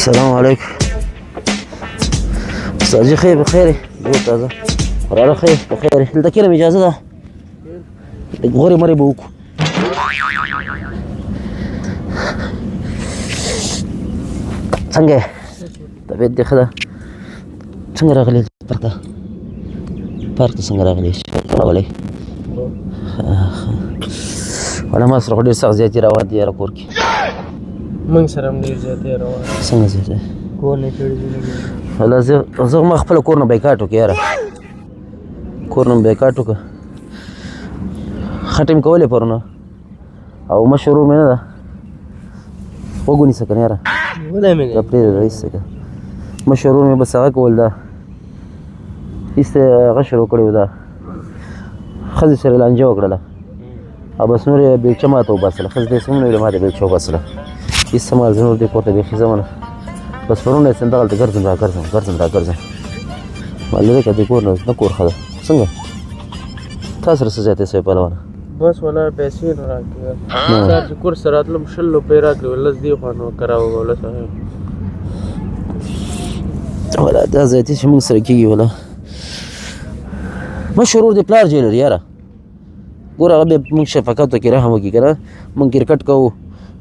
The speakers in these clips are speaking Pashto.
السلام عليكم استاذ خير بخير قلت هذا راه خير بخير انت كده اجازه ده غوري مري بوكو څنګه طبيعت دې ښه ده څنګه راغلی پارک ته څنګه راغلی راغلی ولا ما سره ډېر سخت زیاتې روان دي یاره کور کې موږ سره هم ډېر زیاتې روان څنګه زیاتې کور نه چړې ولا زه ما خپل کور نه بایکاټ وکړ یاره کور نه بایکاټ وکړ خټې مې کولې پرونه او مشهور مې نه ده وګونیسه کنه یاره ولا مې دا پرېږده رئیس که مشهور مې بس هغه کول ده هېڅ هغه شروع کړی و ده ښځې سره لانجه وکړله او بس نور یې بیلچه ماته وباسله ښځې ته یې څه ونه ویله ما ته بیلچه وباسله هېڅ څه مال زه نور دې کور ته بیخي ځم نه بس پرونه یې دغلته ګرځم راګرځم ما لرې که دې کور نه کور ښه ده څنګه تا سره څه زیاتې شوی پهلوانه بس ولا پیسې نه راکړې سر چې کور سره راتلم 100 روپۍ راکړې لس دې خوا نو کراوه لس ولا دا زیاتې چې موږ سره کېږي ولا مشهور دې پلار جیلر یاره ګوره هغه بیا موږ شفقت وکړي رحم وکړي که نه موږ کرکټ کوو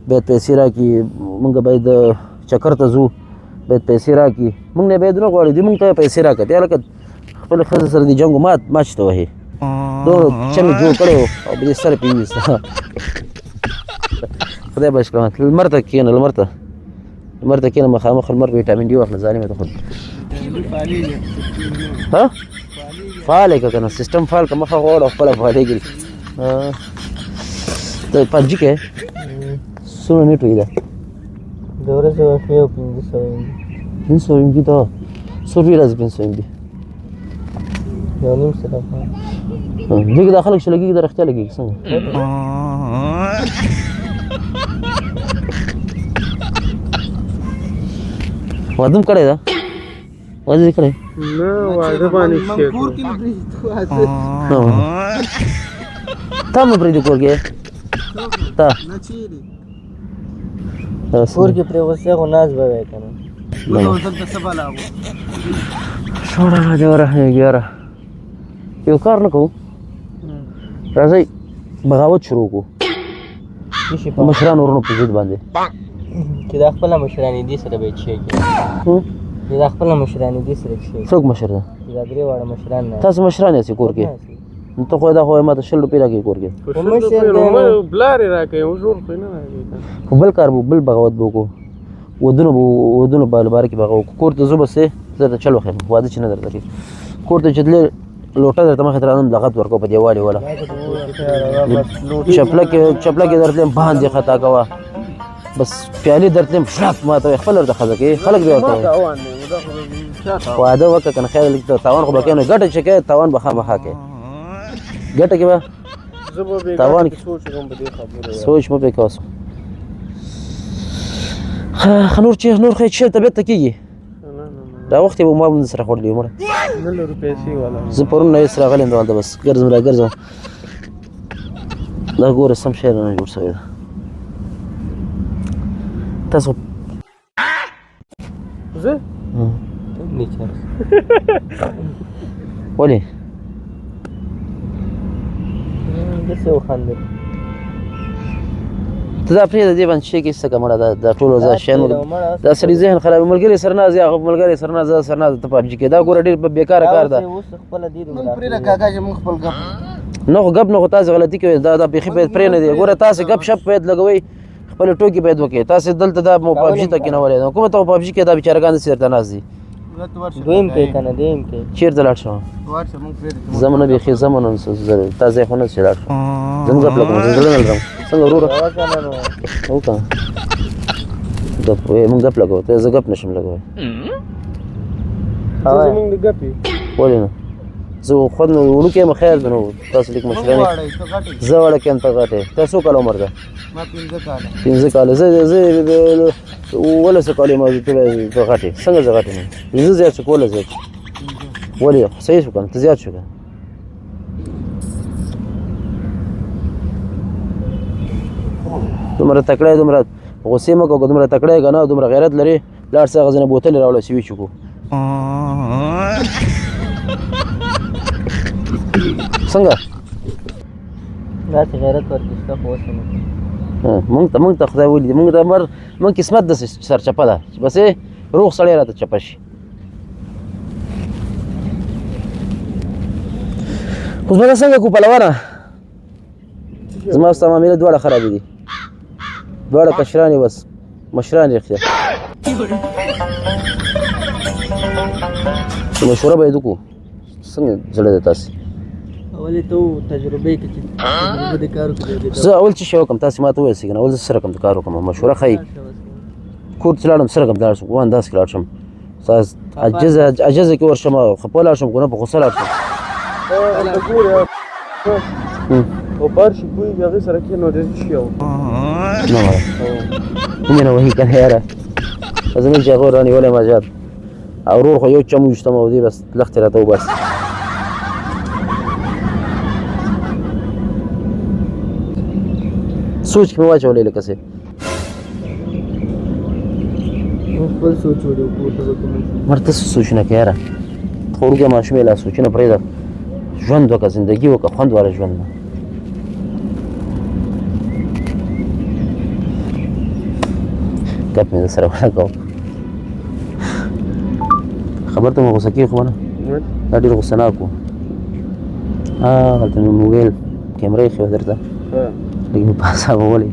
باید پیسې راکړي موږ باید چکر ته ځو باید پیسې راکړي موږ نه باید نه غواړي دوی موږ ته پیسې راکړه بیا لکه خپلې ښځې سره د جنګ و ماچ ته وهي دومره چمې جوړ کړی و او بیا سر پې وویسته خدای بچ کړه لمر ته کښېنه لمر ته کښېنه مخامخ لمر ویټامین ډي واخله ظالمه ته خود ها فعال یې که که نه سیسټم فعال که مخه غواړه او خپله فعالېږي ته پبجي کې څومره نیټ وي دا د ورځې واقعي او 500 500 MB ته 100 روپۍ راځي 500 MB یو نیم سره دې کې دا خلک چې لګېږي دا رښتیا لګېږي څنګه واده هم کړی ده واده دې کړی نه واده باندې تا مې پرېږدي کور کې تا کور کې پرې اوسې خو ناز به وی که نه شوړه دې ورحمېږي یاره یو کار نه کوو راځئ بغاوت شروع کړو مشرانو ورونو په ضد باندې چې دا خپله مشرانې دې سره به یې څښی چې دا خپله مشرانې دې سره څښی څوک مشر ده دا درې واړه مشران نه تاسو مشران یاستئ کور کې نو ته خو دا خو ما ته 100 روپۍ راکړي کور کې بلارې راکوي اوس ټول خو نه راکوي خو بل کار به بل بغاوت به وکړو ودونو باره کې به هغه وکړو کور ته زه بس زه درته چل وښیم واده چې نه درته کوي کور ته چې تلې لوټه درته مخې ته رانم لغت ورکوه په دیوالې وله چپلکې درتلم باندې خطا کوه بس پیالې درتلم شاک ماته وایي خپله ورته ښځه کوي خلک بیا ورته وایي واده وکړه که نه خیر لږ تاوان خو به کوې نو ګټه چې کوې تاوان به خامخا کوې ګټه کې به تاوان سوچ مه پرې کوه ښه نور خو یې چې طبیعت ته کېږي دا وخت یې به ما هم سره خوړلی مړه زه پرون نه هېڅ راغلی یم دلته بس ګرځم راګرځم دا ګوره سم شی نه جوړ شوی ده تاسو زه ولې داسې وخندل ته دا پرېږده دې باندې شی کې څه که مړه دا ټول دا شیان دا سړي ذهن خرابوي ملګري سرناز یا ملګری سرناز ته پابجي کې دا ګوره ډېر بېکاره کار ده نه خو ګپ نه خو تاسې غلطي کوئ دا بیخي باید پرې نه دی ګوره تاسې ګپ شپ باید لګوئ خپلې ټوکې باید وکړئ تاسې دلته دا پابجي ته کېنولی ده کومه ته پابجي کې دا بېچارهګان داسې درته ناست دي دویم کوي که نه دویم کوي چېرته لاړ شم زه نه بیخي زه نه تا ځای خو نه چې لاړ شم زه هم ګپ لګوم زه زړه نه لرم څنګه وروره وکړه مونږ ګپ لګوو ته زه ګپ نشم لګوی زمونږ د ګپې ولې نه زه خود نو وړوکی یم خیر ده نو تاسو لږ مشرانې زه وړکی یم ته غټ یې تا څو کاله عمر ده 15 کاله زه 15 کاله یم ته غټ یې څنګه زه غټ یم زه زیات شو کوله زیات ولې صحیح شو که نه ته زیات شو که دومره تکړه دومره غصې مه کوه که دومره تکړه یې که نه دومره غیرت لرې لاړ څه هغه ځینې بوتلې راوړه چې ویچو کو څنګه داسې غیرت ورکړي شته خو اوس هم موږ ته خدای ولي موږ ته موږ قسمت داسې سرچپه ده چې بس روغ سړی راته چپه شي اوس به څنګه کو پلوانه زما ستا معاملې دواړه خرابې دي دواړه کشران یې بس مشران یې رښتیا مشوره به یې وکړو څنګه زړه دی تاسې اولې ته تجربې کې چې تجربه د کار وکړې زه اول څه شی وکړم تاسې ما ته ووایاست که نه اول زه څه رقم د کار وکړم مشوره ښایي کور ته لاړم څه رقم لاړ شم وان داسې لاړ شم عجزه کې ورشم خپه لاړ شم که نه په غوسه لاړ شم او بار شي پوهېږي هغې سره کښېنو ډېر شي او نه وایه مینه وهي که نه یاره زموږ چې هغه رانیولی ما زیات او ورور خو یو چم وویشتم او دې بس لښتې راته وباسي سوچ کې مې واچولی لکه څه خپل سوچ وړو پورته به کوم مرته څه سوچونه کوې یاره خو وروږه ماشومې لا سوچونه پرېږده ژوند وکړه زندګي وکړه خوند واله ژوند نه ګپ مې در سره ولګاو خبر ته مې غوسه کېږي خو نه دا ډېر غوسهناک و هلته مې موبایل کیمره ایښې وه درته لږ مې په اعصابو ولې